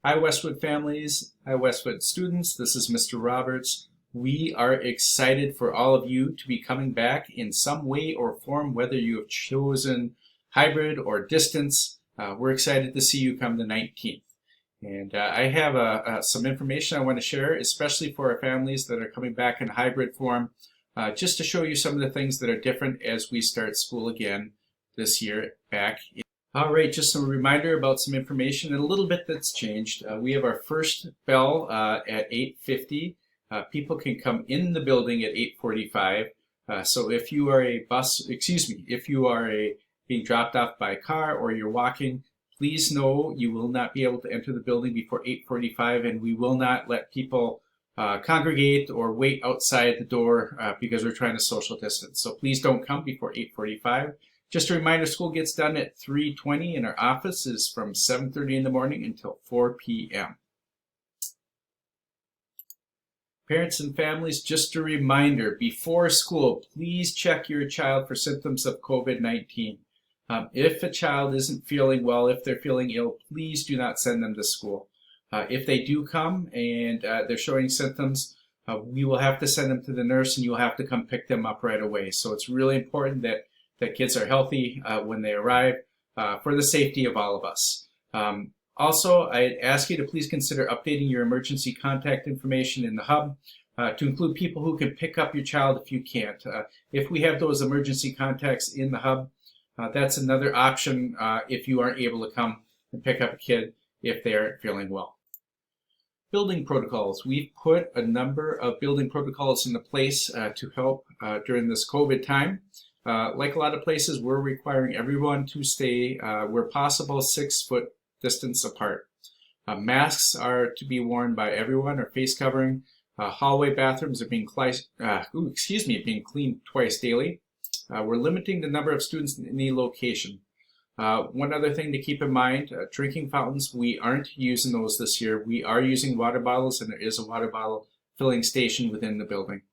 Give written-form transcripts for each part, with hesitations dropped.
Hi Westwood families, hi Westwood students, this is Mr. Roberts. We are excited for all of you to be coming back in some way or form, whether you have chosen hybrid or distance. We're excited to see you come the 19th. And I have some information I want to share, especially for our families that are coming back in hybrid form, just to show you some of the things that are different as we start school again this year back. All right, just a reminder about some information and a little bit that's changed. We have our first bell at 8:50. People can come in the building at 8:45. So if you are if you are being dropped off by car or you're walking, please know you will not be able to enter the building before 8:45, and we will not let people congregate or wait outside the door because we're trying to social distance. So please don't come before 8:45. Just a reminder, school gets done at 3:20 and our office is from 7:30 in the morning until 4 p.m. Parents and families, just a reminder, before school, please check your child for symptoms of COVID-19. If a child isn't feeling well, if they're feeling ill, please do not send them to school. If they do come and they're showing symptoms, we will have to send them to the nurse and you'll have to come pick them up right away. So it's really important that kids are healthy when they arrive for the safety of all of us. Also, I ask you to please consider updating your emergency contact information in the hub to include people who can pick up your child if you can't. If we have those emergency contacts in the hub, that's another option if you aren't able to come and pick up a kid if they aren't feeling well. Building protocols. We've put a number of building protocols into place to help during this COVID time. Like a lot of places, we're requiring everyone to stay, where possible, 6-foot distance apart. Masks are to be worn by everyone, or face covering. Hallway bathrooms are being cleaned twice daily. We're limiting the number of students in any location. One other thing to keep in mind, drinking fountains, we aren't using those this year. We are using water bottles, and there is a water bottle filling station within the building.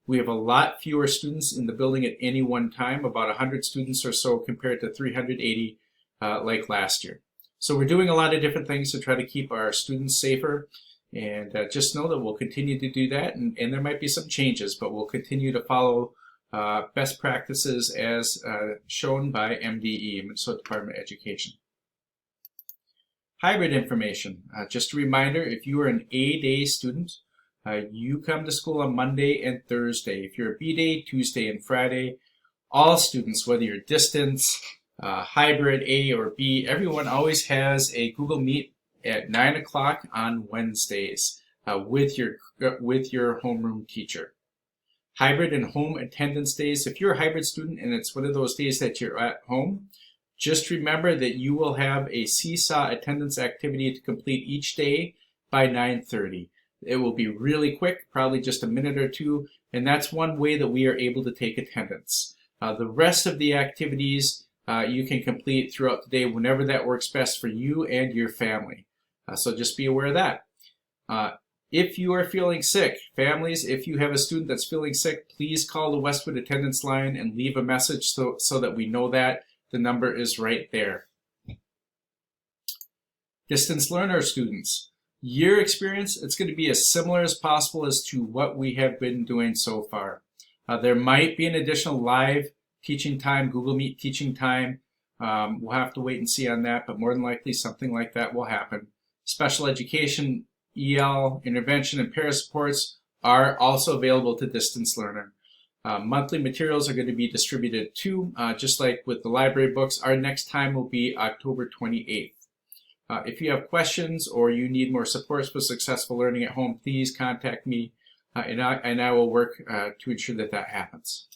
We have a lot fewer students in the building at any one time, about 100 students or so compared to 380 like last year. So we're doing a lot of different things to try to keep our students safer, and just know that we'll continue to do that, and there might be some changes, but we'll continue to follow best practices as shown by MDE, Minnesota Department of Education. Hybrid information. Just a reminder, if you are an A-day student, you come to school on Monday and Thursday. If you're a B-day, Tuesday and Friday. All students, whether you're distance, hybrid, A or B, everyone always has a Google Meet at 9 o'clock on Wednesdays with your homeroom teacher. Hybrid and home attendance days. If you're a hybrid student and it's one of those days that you're at home, just remember that you will have a seesaw attendance activity to complete each day by 9:30. It will be really quick, probably just a minute or two, and that's one way that we are able to take attendance. The rest of the activities you can complete throughout the day whenever that works best for you and your family. So just be aware of that. If you are feeling sick, families, if you have a student that's feeling sick, please call the Westwood attendance line and leave a message so that we know that the number is right there. Distance learner students. Your experience, it's going to be as similar as possible as to what we have been doing so far. There might be an additional live teaching time, Google Meet teaching time. We'll have to wait and see on that, but more than likely something like that will happen. Special education, EL, intervention, and para supports are also available to distance learner. Monthly materials are going to be distributed too, just like with the library books. Our next time will be October 28th. If you have questions or you need more supports for successful learning at home, please contact me and I will work to ensure that that happens.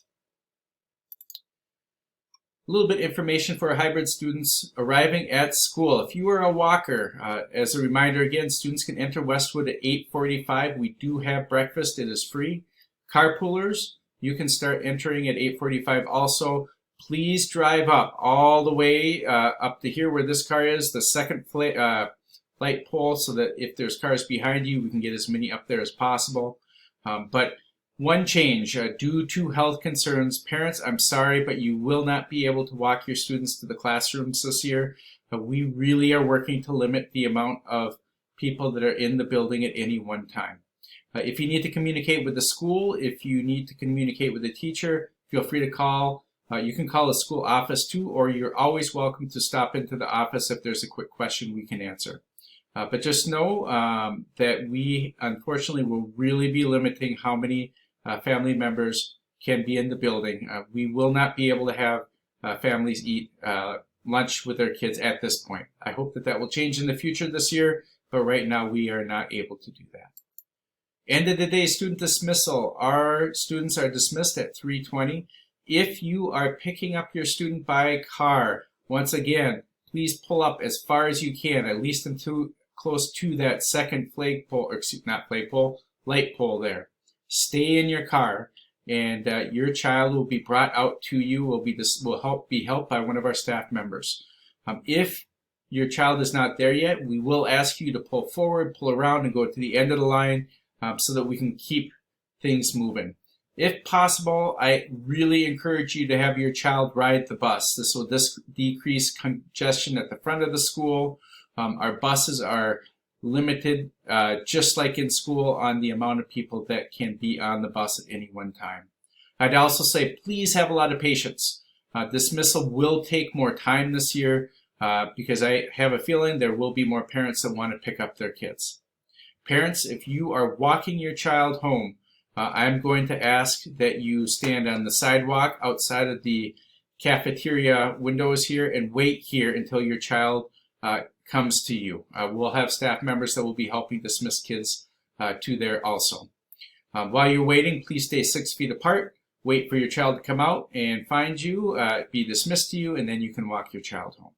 A little bit of information for our hybrid students arriving at school. If you are a walker, as a reminder again, students can enter Westwood at 8:45. We do have breakfast. It is free. Carpoolers, you can start entering at 8:45 also. Please drive up all the way up to here where this car is, the second light pole, so that if there's cars behind you, we can get as many up there as possible. But one change, due to health concerns, parents, I'm sorry, but you will not be able to walk your students to the classrooms this year. We really are working to limit the amount of people that are in the building at any one time. If you need to communicate with the school, if you need to communicate with a teacher, feel free to call. You can call the school office too, or you're always welcome to stop into the office if there's a quick question we can answer. But just know that we, unfortunately, will really be limiting how many family members can be in the building. We will not be able to have families eat lunch with their kids at this point. I hope that will change in the future this year, but right now we are not able to do that. End of the day student dismissal. Our students are dismissed at 3:20. If you are picking up your student by car, once again, please pull up as far as you can, at least until close to that second light pole there. Stay in your car, and your child will be brought out to you, will be helped by one of our staff members. If your child is not there yet, we will ask you to pull forward, pull around, and go to the end of the line so that we can keep things moving. If possible, I really encourage you to have your child ride the bus. This will decrease congestion at the front of the school. Our buses are limited, just like in school, on the amount of people that can be on the bus at any one time. I'd also say please have a lot of patience. Dismissal will take more time this year because I have a feeling there will be more parents that want to pick up their kids. Parents, if you are walking your child home, I'm going to ask that you stand on the sidewalk outside of the cafeteria windows here and wait here until your child comes to you. We'll have staff members that will be helping dismiss kids to there also. While you're waiting, please stay 6 feet apart. Wait for your child to come out and find you, be dismissed to you, and then you can walk your child home.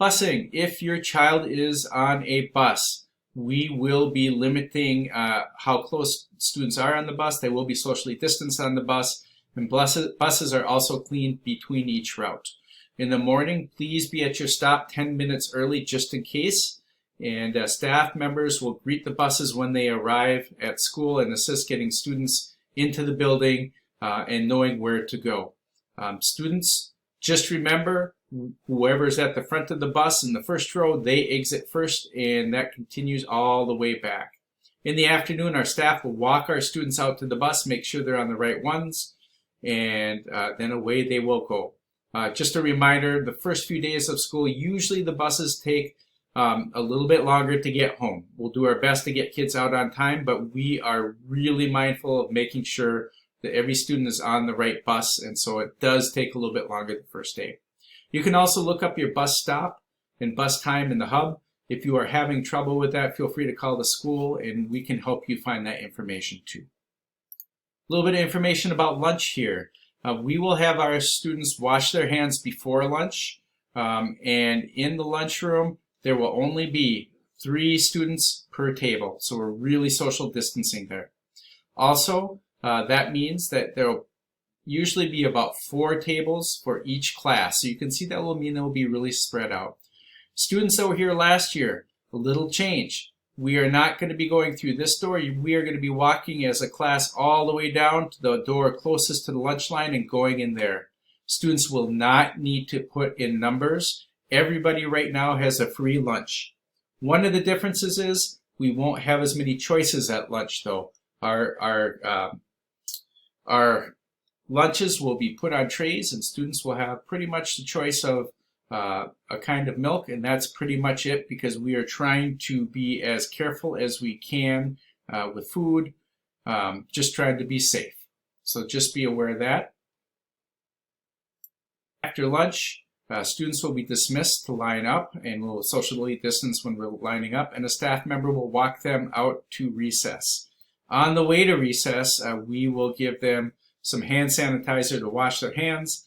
Busing. If your child is on a bus, we will be limiting how close students are on the bus. They will be socially distanced on the bus, and buses are also cleaned between each route. In the morning, please be at your stop 10 minutes early just in case, and staff members will greet the buses when they arrive at school and assist getting students into the building and knowing where to go. Students, just remember, whoever's at the front of the bus in the first row, they exit first, and that continues all the way back. In the afternoon, our staff will walk our students out to the bus, make sure they're on the right ones, and then away they will go. Just a reminder, the first few days of school, usually the buses take a little bit longer to get home. We'll do our best to get kids out on time, but we are really mindful of making sure that every student is on the right bus, and so it does take a little bit longer the first day. You can also look up your bus stop and bus time in the hub. If you are having trouble with that, feel free to call the school and we can help you find that information too. A little bit of information about lunch here. We will have our students wash their hands before lunch, and in the lunchroom there will only be 3 students per table, so we're really social distancing there. Also, that means that there will usually be about 4 tables for each class. So you can see that will mean they will be really spread out. Students that were here last year, a little change. We are not going to be going through this door. We are going to be walking as a class all the way down to the door closest to the lunch line and going in there. Students will not need to put in numbers. Everybody right now has a free lunch. One of the differences is we won't have as many choices at lunch though. Our lunches will be put on trays and students will have pretty much the choice of a kind of milk, and that's pretty much it because we are trying to be as careful as we can with food, just trying to be safe. So just be aware of that. After lunch, students will be dismissed to line up and we'll socially distance when we're lining up, and a staff member will walk them out to recess. On the way to recess, we will give them some hand sanitizer to wash their hands.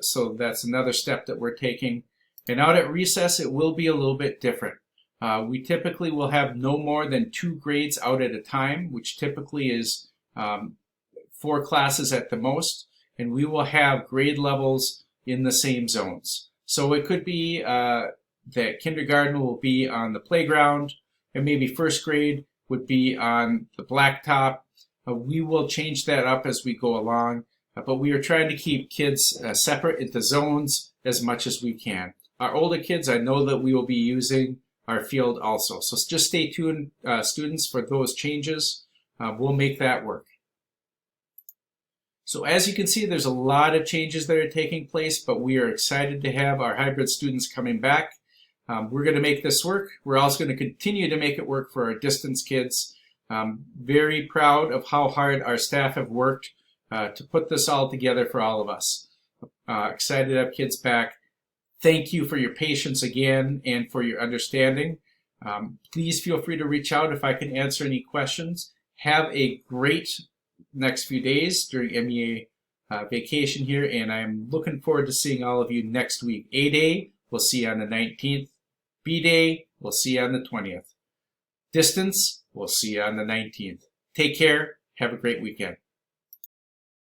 So that's another step that we're taking. And out at recess, it will be a little bit different. We typically will have no more than 2 grades out at a time, which typically is 4 classes at the most. And we will have grade levels in the same zones. So it could be that kindergarten will be on the playground, and maybe first grade would be on the blacktop. We will change that up as we go along, but we are trying to keep kids separate into zones as much as we can. Our older kids, I know that we will be using our field also. So just stay tuned, students, for those changes. We'll make that work. So as you can see, there's a lot of changes that are taking place, but we are excited to have our hybrid students coming back. We're going to make this work. We're also going to continue to make it work for our distance kids. Very proud of how hard our staff have worked to put this all together for all of us. Excited to have kids back. Thank you for your patience again and for your understanding. Please feel free to reach out if I can answer any questions. Have a great next few days during MEA vacation here, and I'm looking forward to seeing all of you next week. A Day, we'll see you on the 19th. B Day, we'll see you on the 20th. Distance, we'll see you on the 19th. Take care. Have a great weekend.